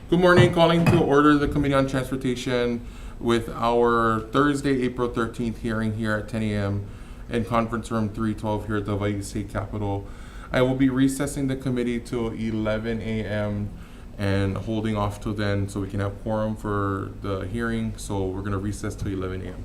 Good morning. Calling to order the Committee on Transportation with our Thursday, April 13th hearing here at 10 a.m. in Conference Room 312 here at the Hawaii State Capitol. I will be recessing the committee till 11 a.m. and holding off till then so we can have quorum for the hearing. So we're going to recess till 11 a.m.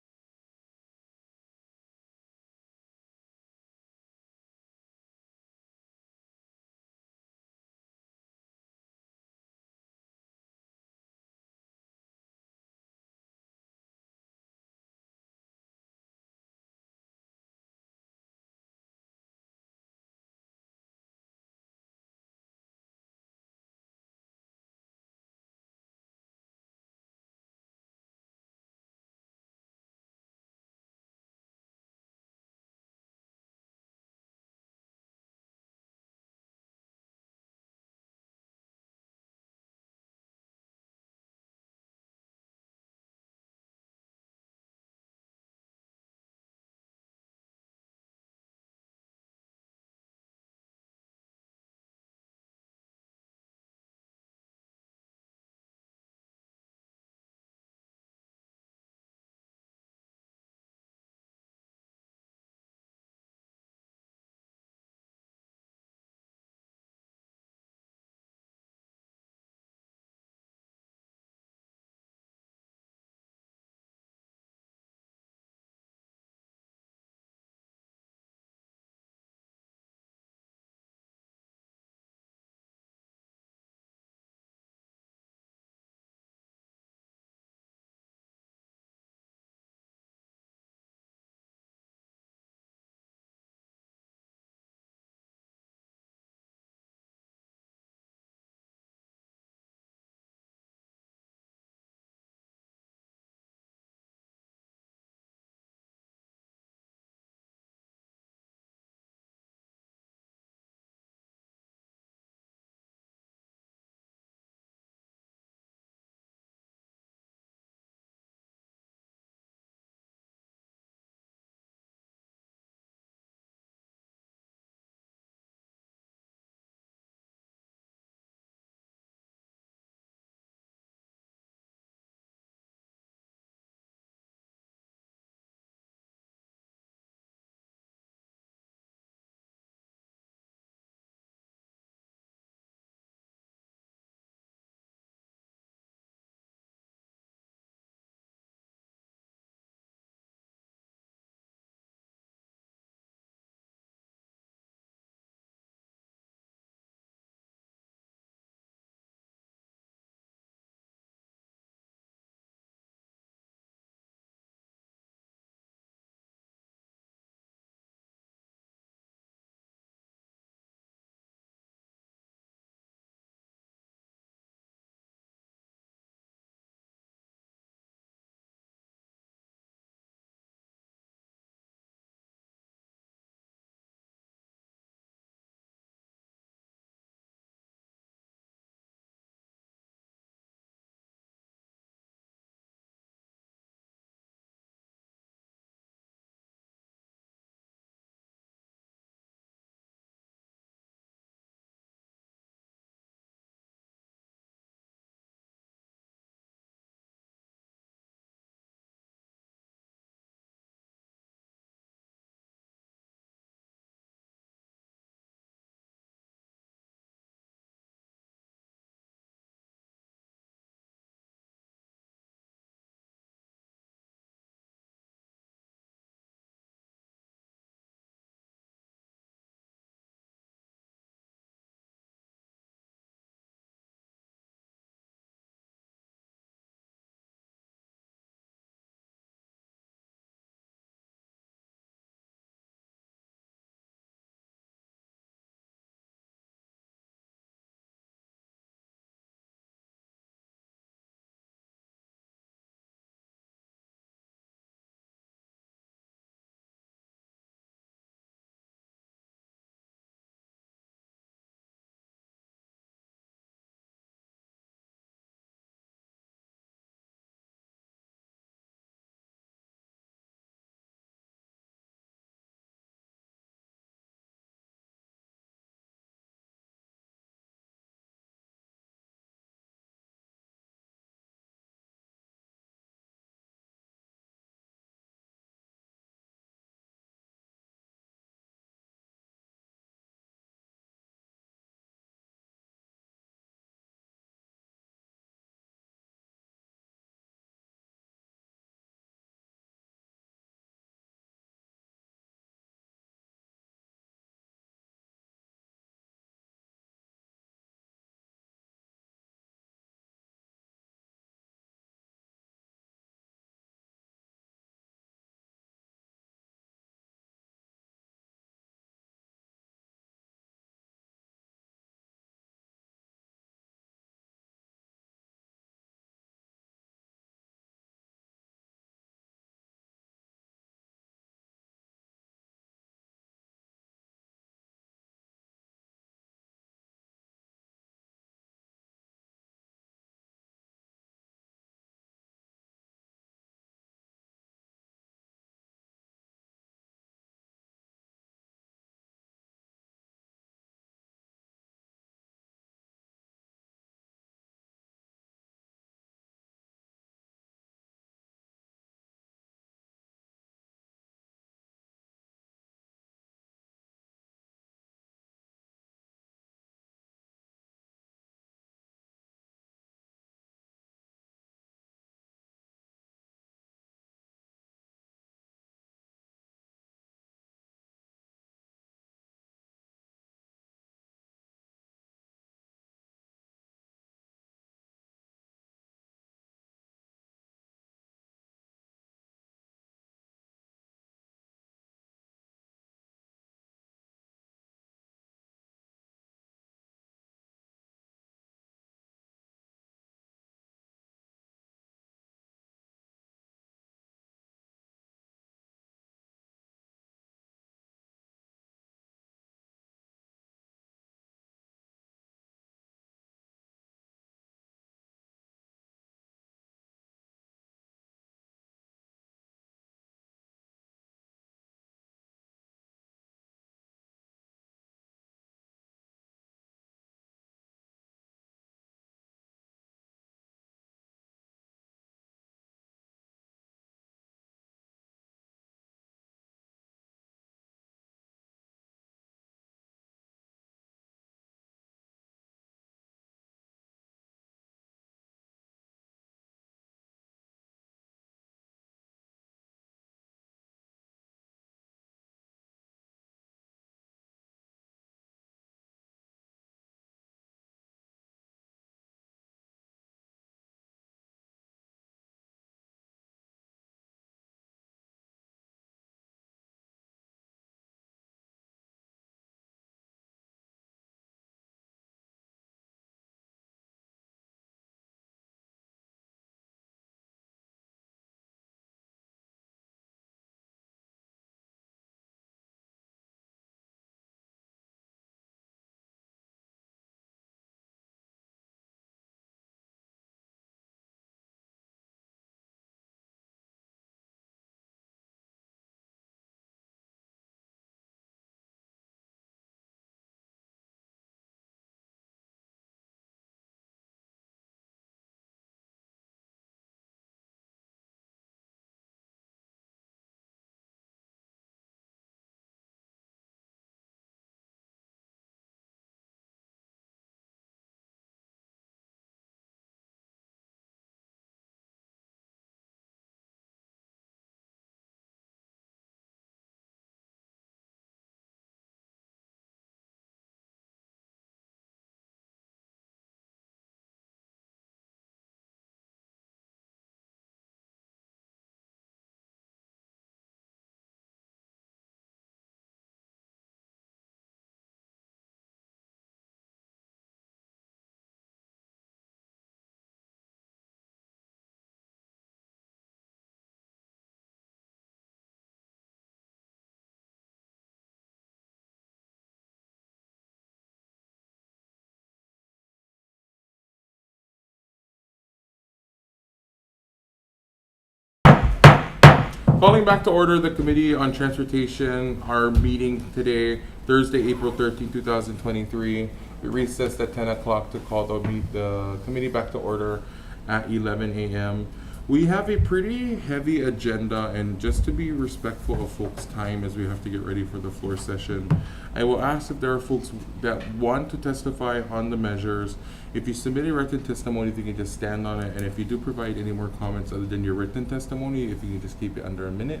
Calling back to order the Committee on Transportation, our meeting today, Thursday, April 13, 2023. We recessed at 10 o'clock to call the committee back to order at 11 a.m. We have a pretty heavy agenda, and just to be respectful of folks' time as we have to get ready for the floor session, I will ask if there are folks that want to testify on the measures. If you submit a written testimony, if you can just stand on it, and if you do provide any more comments other than your written testimony, if you can just keep it under a minute.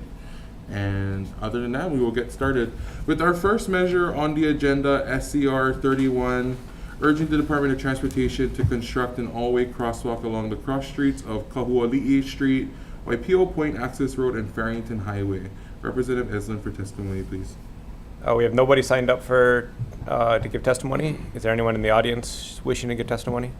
And other than that, we will get started with our first measure on the agenda, SCR 31, urging the Department of Transportation to construct an all-way crosswalk along the cross streets of Kahuali'i Street, Waipio Point Access Road, and Farrington Highway. Representative Eslin for testimony, please. We have nobody signed up for to give testimony. Is there anyone in the audience wishing to give testimony?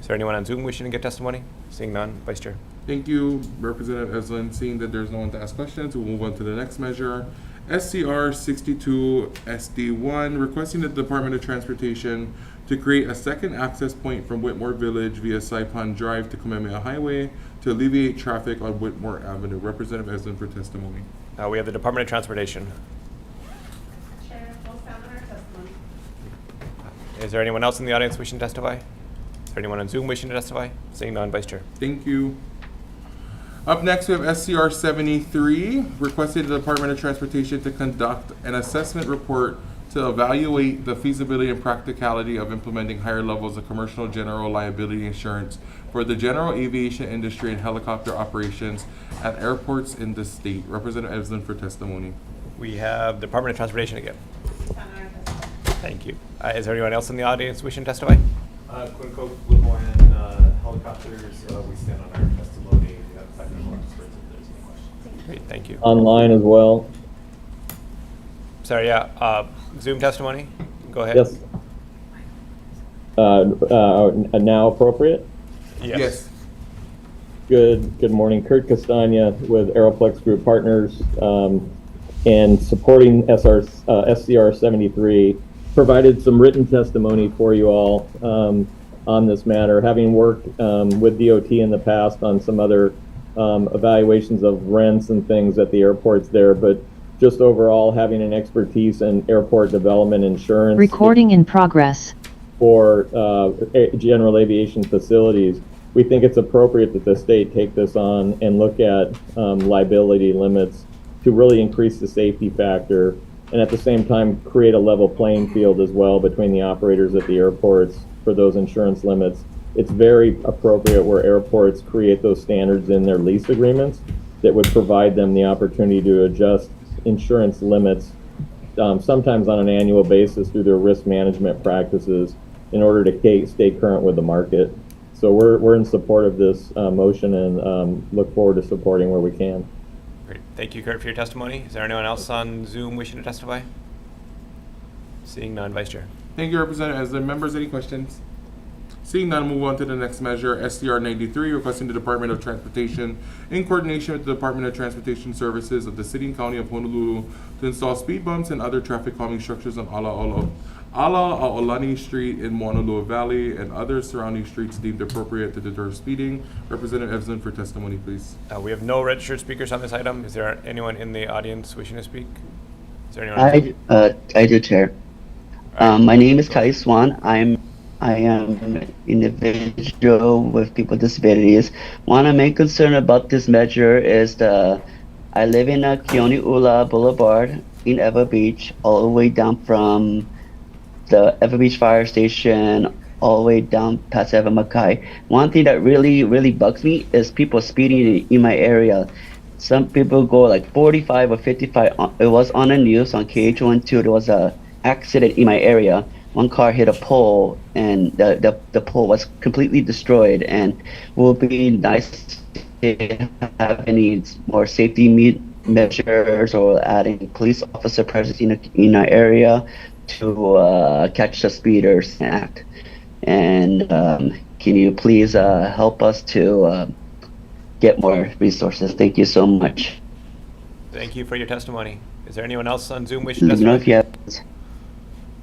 Is there anyone on Zoom wishing to give testimony? Seeing none, Vice Chair. Thank you, Representative Eslin. Seeing that there's no one to ask questions, we'll move on to the next measure. SCR 62 SD1, requesting the Department of Transportation to create a second access point from Whitmore Village via Saipan Drive to Kamehameha Highway to alleviate traffic on Whitmore Avenue. Representative Eslin for testimony. We have the Department of Transportation. Chair, full sound on our testimony. Is there anyone else in the audience wishing to testify? Is there anyone on Zoom wishing to testify? Seeing none, Vice Chair. Thank you. Up next, we have SCR 73, requesting the Department of Transportation to conduct an assessment report to evaluate the feasibility and practicality of implementing higher levels of commercial general liability insurance for the general aviation industry and helicopter operations at airports in the state. Representative Eslin for testimony. We have the Department of Transportation again. Sound on our testimony. Thank you. Is there anyone else in the audience wishing to testify? Quinco, Whitmore, and helicopters, we stand on our testimony. We have technical experts if there's any questions. Great, thank you. Online as well. Sorry, Zoom testimony? Go ahead. Yes. Now appropriate? Yes. Good morning. Kurt Castagna with Aeroplex Group Partners, and supporting SCR 73. Provided some written testimony for you all on this matter, having worked with DOT in the past on some other evaluations of rents and things at the airports there, but just overall having an expertise in airport development insurance. Recording in progress. For general aviation facilities, we think it's appropriate that the state take this on and look at liability limits to really increase the safety factor, and at the same time create a level playing field as well between the operators at the airports for those insurance limits. It's very appropriate where airports create those standards in their lease agreements that would provide them the opportunity to adjust insurance limits, sometimes on an annual basis through their risk management practices in order to stay current with the market. So we're in support of this motion and look forward to supporting where we can. Great. Thank you, Kurt, for your testimony. Is there anyone else on Zoom wishing to testify? Seeing none, Vice Chair. Thank you, Representative Eslin. Members, any questions? Seeing none, move on to the next measure, SCR 93, requesting the Department of Transportation, in coordination with the Department of Transportation Services of the City and County of Honolulu, to install speed bumps and other traffic calming structures on Ala'olani Street in Moanalua Valley and other surrounding streets deemed appropriate to deter speeding. Representative Eslin for testimony, please. We have no registered speakers on this item. Is there anyone in the audience wishing to speak? Is there anyone? I do, Chair. My name is Kai Swan. I am an individual with people with disabilities. One of my main concern about this measure is I live in Keone'ula Boulevard in Ewa Beach, all the way down from the Ewa Beach Fire Station all the way down past Ewa Makai. One thing that really bugs me is people speeding in my area. Some people go like 45 or 55. It was on the news on KH12. There was a accident in my area. One car hit a pole and the pole was completely destroyed, and it would be nice to have any more safety measures or adding police officer presence in our area to catch the speeders and act. And can you please help us to get more resources? Thank you so much. Thank you for your testimony. Is there anyone else on Zoom wishing to testify? If you have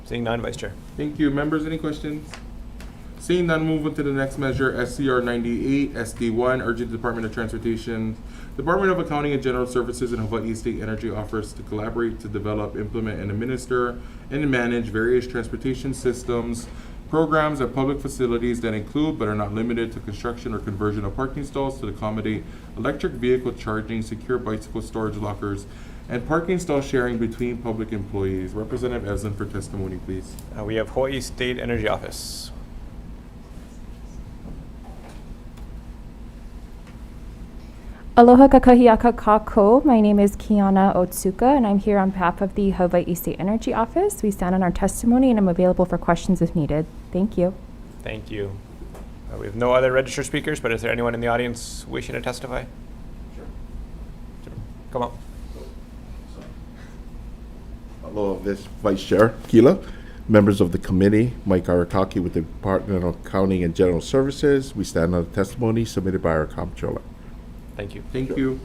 Seeing none, Vice Chair. Thank you. Members, any questions? Seeing none, move on to the next measure, SCR 98, SD1, urging the Department of Transportation Department of Accounting and General Services and Hawaii State Energy offers to collaborate to develop, implement, and administer and manage various transportation systems, programs at public facilities that include but are not limited to construction or conversion of parking stalls to accommodate electric vehicle charging, secure bicycle storage lockers, and parking stall sharing between public employees. Representative Eslin for testimony, please. We have Hawaii State Energy Office. Aloha kakahiaka kako. My name is Kiana Otsuka, and I'm here on behalf of the Hawaii State Energy Office. We stand on our testimony, and I'm available for questions if needed. Thank you. Thank you. We have no other registered speakers, but is there anyone in the audience wishing to testify? Sure. Come on. Aloha, Vice Chair Kila, members of the committee, Mike Arakaki with the Department of Accounting and General Services. We stand on the testimony submitted by our comptroller. Thank you. Thank you.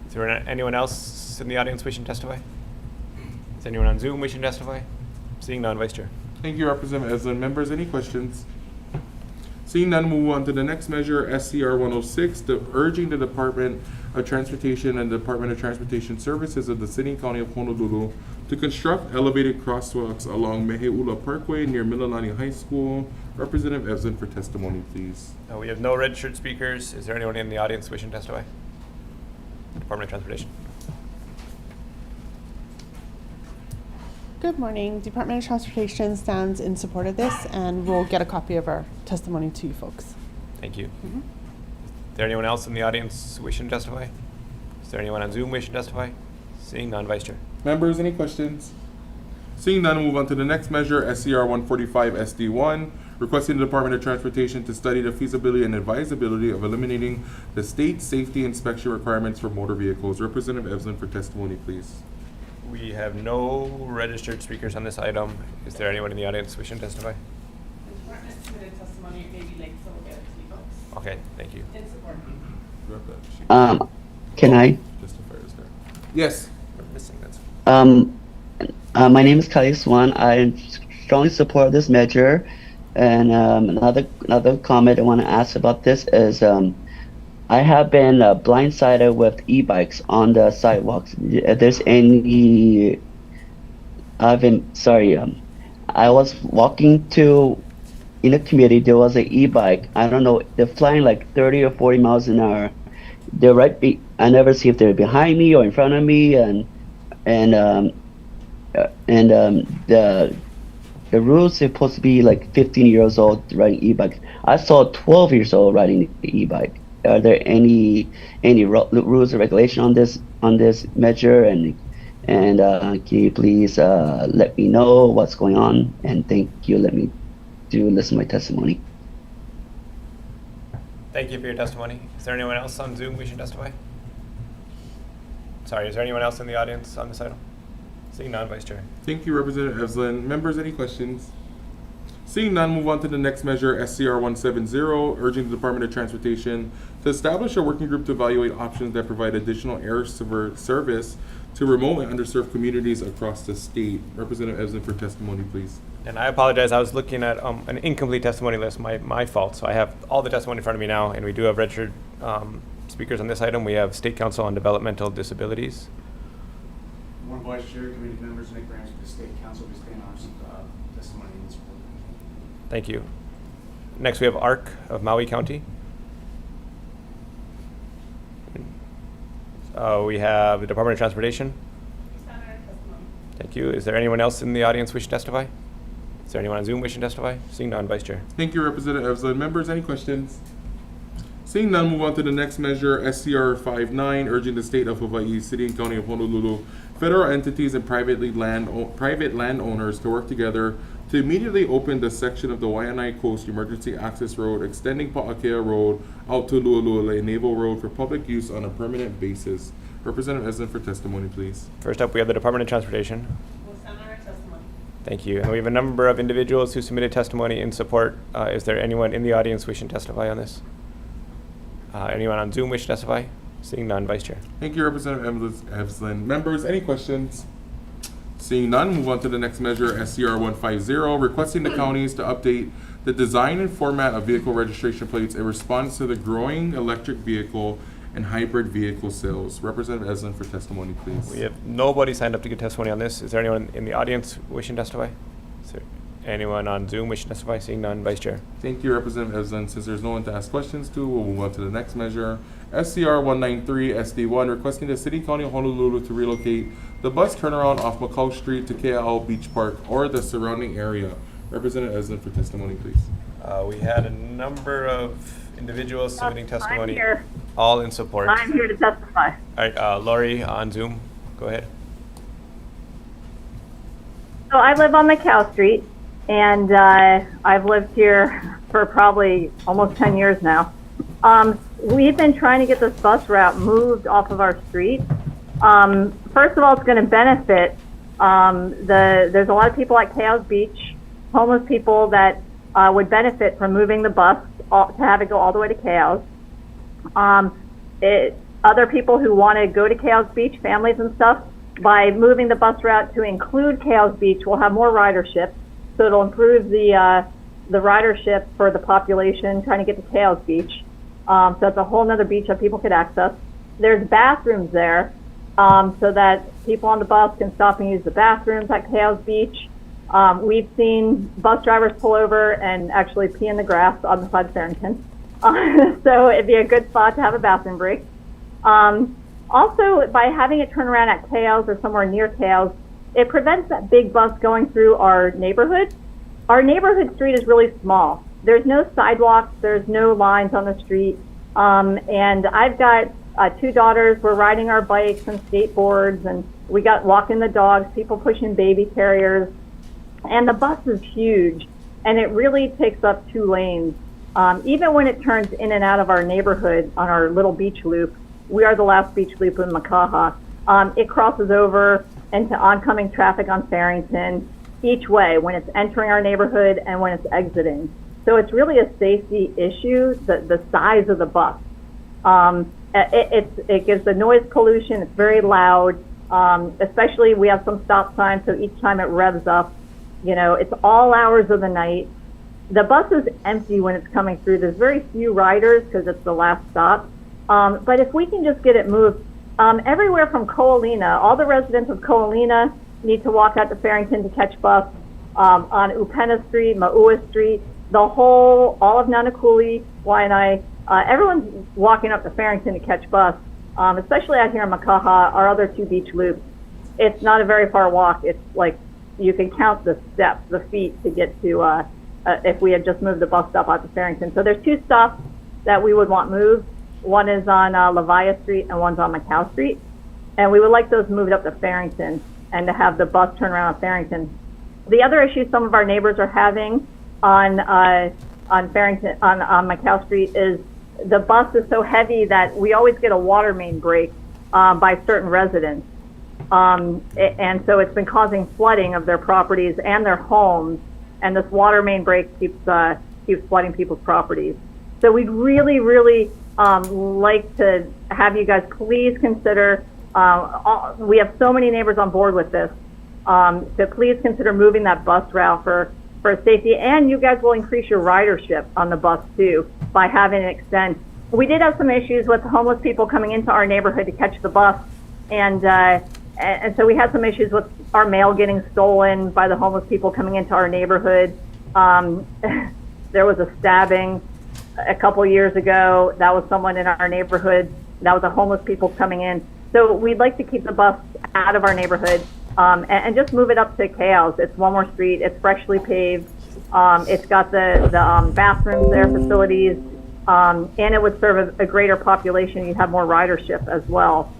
Is there anyone else in the audience wishing to testify? Is anyone on Zoom wishing to testify? Seeing none, Vice Chair. Thank you, Representative Eslin. Members, any questions? Seeing none, move on to the next measure, SCR 106, urging the Department of Transportation and the Department of Transportation Services of the City and County of Honolulu to construct elevated crosswalks along Meheula Parkway near Mililani High School. Representative Eslin for testimony, please. We have no registered speakers. Is there anyone in the audience wishing to testify? Department of Transportation. Good morning. Department of Transportation stands in support of this, and we'll get a copy of our testimony to you folks. Thank you. Is there anyone else in the audience wishing to testify? Is there anyone on Zoom wishing to testify? Seeing none, Vice Chair. Members, any questions? Seeing none, move on to the next measure, SCR 145 SD1, requesting the Department of Transportation to study the feasibility and advisability of eliminating the state safety inspection requirements for motor vehicles. Representative Eslin for testimony, please. We have no registered speakers on this item. Is there anyone in the audience wishing to testify? The department submitted testimony. It may be late, so we'll get it to you folks. Okay, thank you. In support. Grab that sheet. Can I? Testifier is there. Yes. We're missing that. My name is Kai Swan. I strongly support this measure. And another comment I want to ask about this is I have been blindsided with e-bikes on the sidewalks. If there's any, I was walking in a community, there was an e-bike. I don't know, they're flying like 30 or 40 miles an hour. They're I never see if they're behind me or in front of me, the rules supposed to be like 15 years old riding e-bikes. I saw a 12 years old riding the e-bike. Are there any rules or regulation on this measure? And can you please let me know what's going on? And thank you. Let me listen to my testimony. Thank you for your testimony. Is there anyone else on Zoom wishing to testify? Sorry, is there anyone else in the audience on this item? Seeing none, Vice Chair. Thank you, Representative Eslin. Members, any questions? Seeing none, move on to the next measure, SCR 170, urging the Department of Transportation to establish a working group to evaluate options that provide additional air service to remote and underserved communities across the state. Representative Eslin for testimony, please. And I apologize, I was looking at an incomplete testimony list, my fault. So I have all the testimony in front of me now, and we do have registered speakers on this item. We have State Council on Developmental Disabilities. One Vice Chair, committee members, Nick Branch with the State Council, we stand on some testimony in support. Thank you. Next, we have ARC of Maui County. We have the Department of Transportation. We stand on our testimony. Thank you. Is there anyone else in the audience wishing to testify? Is there anyone on Zoom wishing to testify? Seeing none, Vice Chair. Thank you, Representative Eslin. Members, any questions? Seeing none, move on to the next measure, SCR 59, urging the State of Hawaii, City and County of Honolulu, federal entities and private landowners to work together to immediately open the section of the Waianae Coast Emergency Access Road extending Pa'akea Road out to Lualua Naval Road for public use on a permanent basis. Representative Eslin for testimony, please. First up, we have the Department of Transportation. We'll stand on our testimony. Thank you. And we have a number of individuals who submitted testimony in support. Is there anyone in the audience wishing to testify on this? Anyone on Zoom wish to testify? Seeing none, Vice Chair. Thank you, Representative Eslin. Members, any questions? Seeing none, move on to the next measure, SCR 150, requesting the counties to update the design and format of vehicle registration plates in response to the growing electric vehicle and hybrid vehicle sales. Representative Eslin for testimony, please. We have nobody signed up to give testimony on this. Is there anyone in the audience wishing to testify? Is there anyone on Zoom wishing to testify? Seeing none, Vice Chair. Thank you, Representative Eslin. Since there's no one to ask questions to, we'll move on to the next measure. SCR 193 SD1 requesting the City County of Honolulu to relocate the bus turnaround off Macau Street to KL Beach Park or the surrounding area. Representative Eslin for testimony, please. We had a number of individuals submitting testimony, I'm here. all in support. I'm here to testify. All right, Lori on Zoom, go ahead. So I live on Macau Street, and I've lived here for probably almost 10 years now. We've been trying to get this bus route moved off of our street. First of all, it's going to benefit there's a lot of people at Chaos Beach, homeless people that would benefit from moving the bus to have it go all the way to Chaos. Other people who want to go to Chaos Beach, families and stuff, by moving the bus route to include Chaos Beach, will have more ridership. So it'll improve the ridership for the population trying to get to Chaos Beach. So it's a whole nother beach that people could access. There's bathrooms there, so that people on the bus can stop and use the bathrooms at Chaos Beach. We've seen bus drivers pull over and actually pee in the grass on the side of Farrington. So it'd be a good spot to have a bathroom break. Also, by having it turn around at Chaos or somewhere near Chaos, it prevents that big bus going through our neighborhood. Our neighborhood street is really small. There's no sidewalks, there's no lines on the street. And I've got 2 daughters. We're riding our bikes and skateboards, and we got walking the dogs, people pushing baby carriers. And the bus is huge, and it really takes up 2 lanes. Even when it turns in and out of our neighborhood on our little beach loop, we are the last beach loop in Makaha. It crosses over into oncoming traffic on Farrington each way when it's entering our neighborhood and when it's exiting. So it's really a safety issue, the size of the bus. It gives the noise pollution, it's very loud, especially we have some stop signs, so each time it revs up, it's all hours of the night. The bus is empty when it's coming through. There's very few riders because it's the last stop. But if we can just get it moved, everywhere from Ko'olina, all the residents of Ko'olina need to walk out to Farrington to catch bus. On Upena Street, Maua Street, all of Nanakuli, Waianae, everyone's walking up to Farrington to catch bus, especially out here in Makaha, our other 2 beach loops. It's not a very far walk. It's like you can count the steps, the feet to get to, if we had just moved the bus stop out to Farrington. So there's 2 stops that we would want moved. One is on Levaya Street and one's on Macau Street. And we would like those moved up to Farrington and to have the bus turn around at Farrington. The other issue some of our neighbors are having on Farrington, on Macau Street, is the bus is so heavy that we always get a water main break by certain residents. And so it's been causing flooding of their properties and their homes, and this water main break keeps flooding people's properties. So we'd really, really like to have you guys please consider, we have so many neighbors on board with this, to please consider moving that bus route for safety, and you guys will increase your ridership on the bus too by having it extend. We did have some issues with homeless people coming into our neighborhood to catch the bus, and so we had some issues with our mail getting stolen by the homeless people coming into our neighborhood. There was a stabbing a couple years ago. That was someone in our neighborhood. That was a homeless people coming in. So we'd like to keep the bus out of our neighborhood and just move it up to Chaos. It's one more street. It's freshly paved. It's got the bathrooms there, facilities, and it would serve a greater population. You'd have more ridership as well.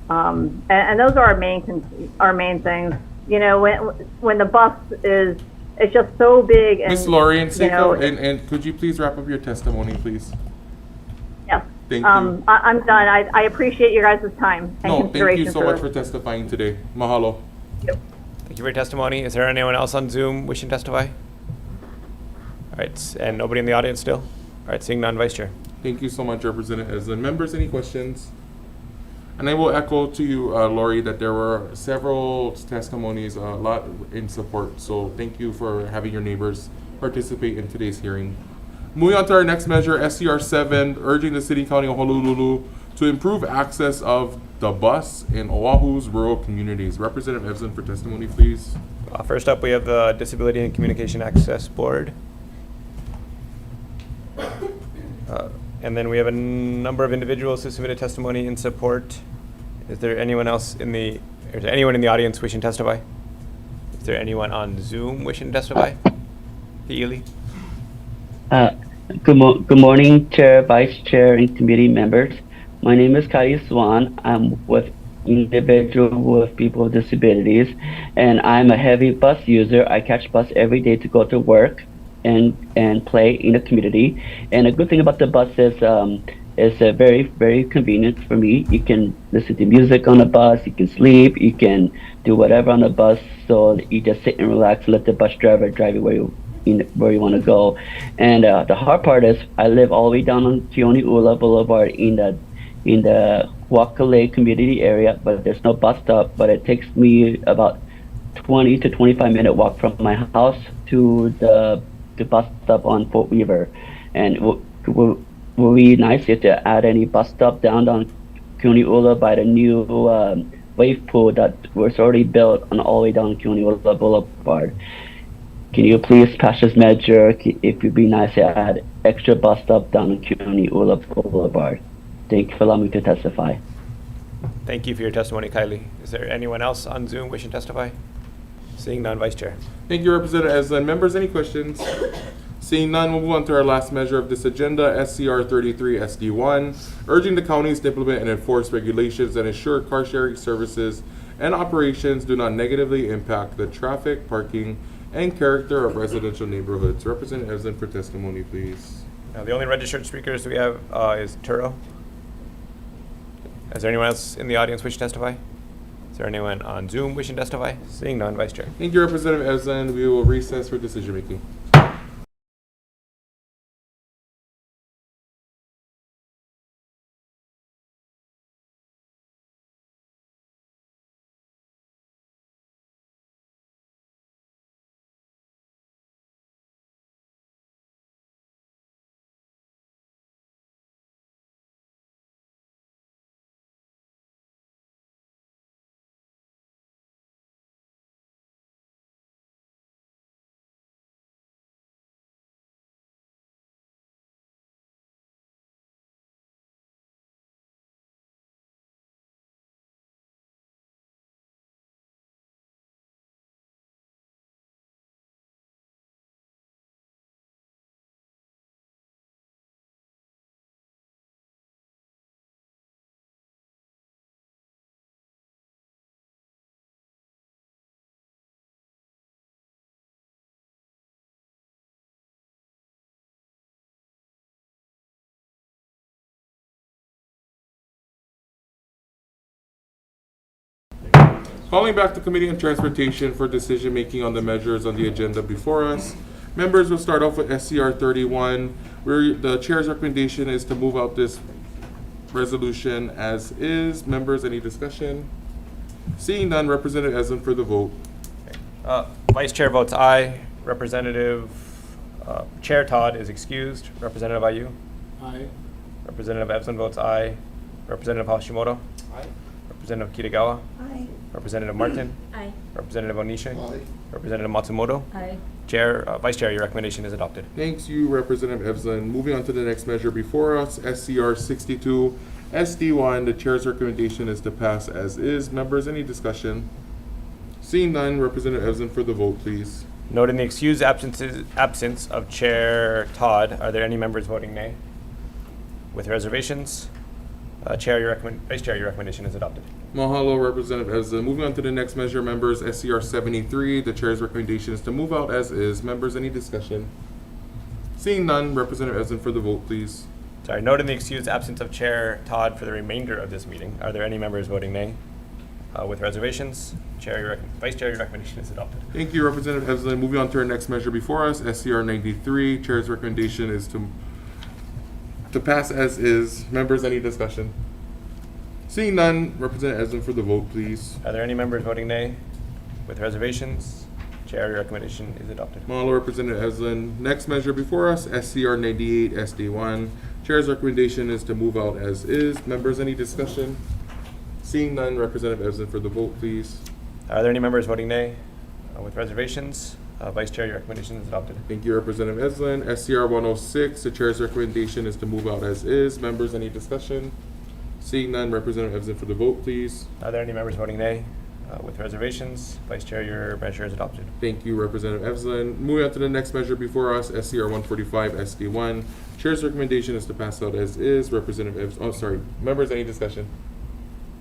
And those are our main things. When the bus is, it's just so big. And, Ms. Lori and Seiko, and could you please wrap up your testimony, please? Yes. Thank you. I'm done. I appreciate your guys' time and consideration. Thank you so much for testifying today. Mahalo. Yep. Thank you for your testimony. Is there anyone else on Zoom wishing to testify? All right, and nobody in the audience still? All right, seeing none, Vice Chair. Thank you so much, Representative Eslin. Members, any questions? And I will echo to you, Lori, that there were several testimonies, a lot in support. So thank you for having your neighbors participate in today's hearing. Moving on to our next measure, SCR 7, urging the City County of Honolulu to improve access of the bus in Oahu's rural communities. Representative Evson for testimony, please. First up, we have the Disability and Communication Access Board. And then we have a number of individuals who submitted testimony in support. Is there anyone else in the audience wishing to testify? Is there anyone on Zoom wishing to testify? Ely? Good morning, Chair, Vice Chair, and committee members. My name is Kai Swan. I'm with individual with people with disabilities, and I'm a heavy bus user. I catch bus every day to go to work and play in the community. And a good thing about the bus is it's very, very convenient for me. You can listen to music on the bus, you can sleep, you can do whatever on the bus. So you just sit and relax, let the bus driver drive you where you want to go. And the hard part is I live all the way down on Keone'ula Boulevard in the Wakalei community area, but there's no bus stop. But it takes me about 20 to 25-minute walk from my house to the bus stop on Fort Weaver. And would be nice if they add any bus stop down Keone'ula by the new wave pool that was already built on all the way down Keone'ula Boulevard. Can you please pass this measure if you'd be nice to add extra bus stop down on Keone'ula Boulevard? Thank you for allowing me to testify. Thank you for your testimony, Kylie. Is there anyone else on Zoom wishing to testify? Seeing none, Vice Chair. Thank you, Representative Evson. Members, any questions? Seeing none, we'll move on to our last measure of this agenda, SCR 33 SD1, urging the counties to implement and enforce regulations that ensure car sharing services and operations do not negatively impact the traffic, parking, and character of residential neighborhoods. Representative Evson for testimony, please. The only registered speakers we have is Turo. Is there anyone else in the audience wishing to testify? Is there anyone on Zoom wishing to testify? Seeing none, Vice Chair. Thank you, Representative Evson. We will recess for decision making. Calling back the Committee on Transportation for decision making on the measures on the agenda before us. Members will start off with SCR 31, where the chair's recommendation is to move out this resolution as is. Members, any discussion? Seeing none, Representative Evson for the vote. Vice Chair votes aye. Representative Chair Todd is excused. Representative Ayu. Aye. Representative Evson votes aye. Representative Hashimoto. Aye. Representative Kitagawa. Aye. Representative Martin. Aye. Representative Onishi. Aye. Representative Matsumoto. Aye. Vice Chair, your recommendation is adopted. Thanks you, Representative Evson. Moving on to the next measure before us, SCR 62, SD1. The chair's recommendation is to pass as is. Members, any discussion? Seeing none, Representative Evson for the vote, please. Noting the excused absence of Chair Todd, are there any members voting nay? With reservations, Vice Chair, your recommendation is adopted. Mahalo, Representative Evson. Moving on to the next measure, members, SCR 73. The chair's recommendation is to move out as is. Members, any discussion? Seeing none, Representative Evson for the vote, please. Sorry, noting the excused absence of Chair Todd for the remainder of this meeting, are there any members voting nay? With reservations, Vice Chair, your recommendation is adopted. Thank you, Representative Evson. Moving on to our next measure before us, SCR 93. Chair's recommendation is to pass as is. Members, any discussion? Seeing none, Representative Evson for the vote, please. Are there any members voting nay? With reservations, Chair, your recommendation is adopted. Mahalo, Representative Eslin. Next measure before us, SCR 98 SD1. Chair's recommendation is to move out as is. Members, any discussion? Seeing none, Representative Eslin for the vote, please. Are there any members voting nay? With reservations, Vice Chair, your recommendation is adopted. Thank you, Representative Eslin. SCR 106, the chair's recommendation is to move out as is. Members, any discussion? Seeing none, Representative Eslin for the vote, please. Are there any members voting nay? With reservations, Vice Chair, your measure is adopted. Thank you, Representative Eslin. Moving on to the next measure before us, SCR 145 SD1. Chair's recommendation is to pass out as is. Members, any discussion?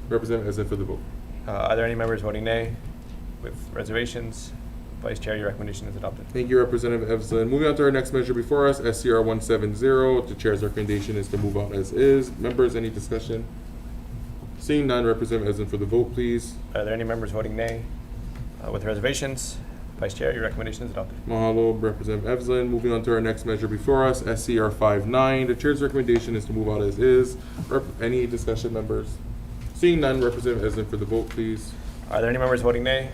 Representative Eslin for the vote. Are there any members voting nay? With reservations, Vice Chair, your recommendation is adopted. Thank you, Representative Eslin. Moving on to our next measure before us, SCR 170. The chair's recommendation is to move out as is. Members, any discussion? Seeing none, Representative Eslin for the vote, please. Are there any members voting nay? With reservations, Vice Chair, your recommendation is adopted. Mahalo, Representative Eslin. Moving on to our next measure before us, SCR 59. The chair's recommendation is to move out as is. Any discussion, members? Seeing none, Representative Eslin for the vote, please. Are there any members voting nay?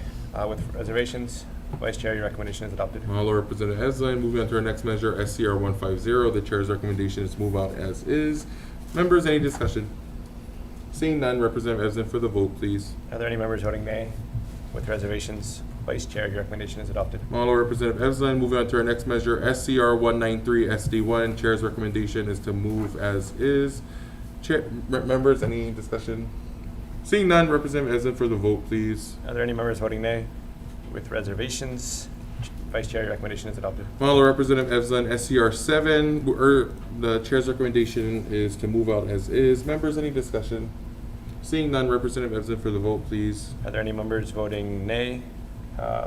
With reservations, Vice Chair, your recommendation is adopted. Mahalo, Representative Eslin. Moving on to our next measure, SCR 150. The chair's recommendation is to move out as is. Members, any discussion? Seeing none, Representative Eslin for the vote, please. Are there any members voting nay? With reservations, Vice Chair, your recommendation is adopted. Mahalo, Representative Eslin. Moving on to our next measure, SCR 193 SD1. Chair's recommendation is to move as is. Members, any discussion? Seeing none, Representative Eslin for the vote, please. Are there any members voting nay? With reservations, Vice Chair, your recommendation is adopted. Mahalo, Representative Eslin. SCR 7. The chair's recommendation is to move out as is. Members, any discussion? Seeing none, Representative Eslin for the vote, please. Are there any members voting nay?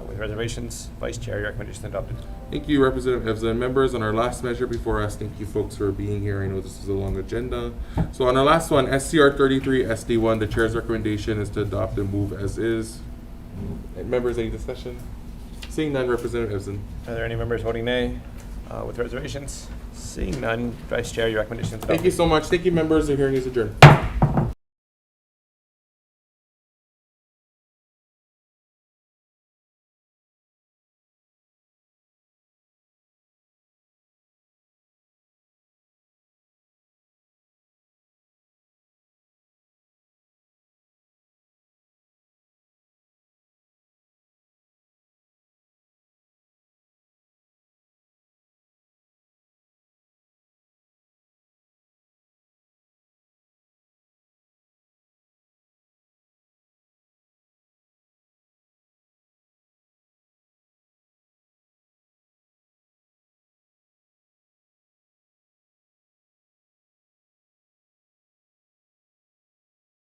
With reservations, Vice Chair, your recommendation is adopted. Thank you, Representative Eslin. Members, on our last measure before us, thank you folks for being here. I know this is a long agenda. So on our last one, SCR 33 SD1, the chair's recommendation is to adopt and move as is. Members, any discussion? Seeing none, Representative Eslin. Are there any members voting nay? With reservations, seeing none, Vice Chair, your recommendation is adopted. Thank you so much. Thank you, members. The hearing is adjourned.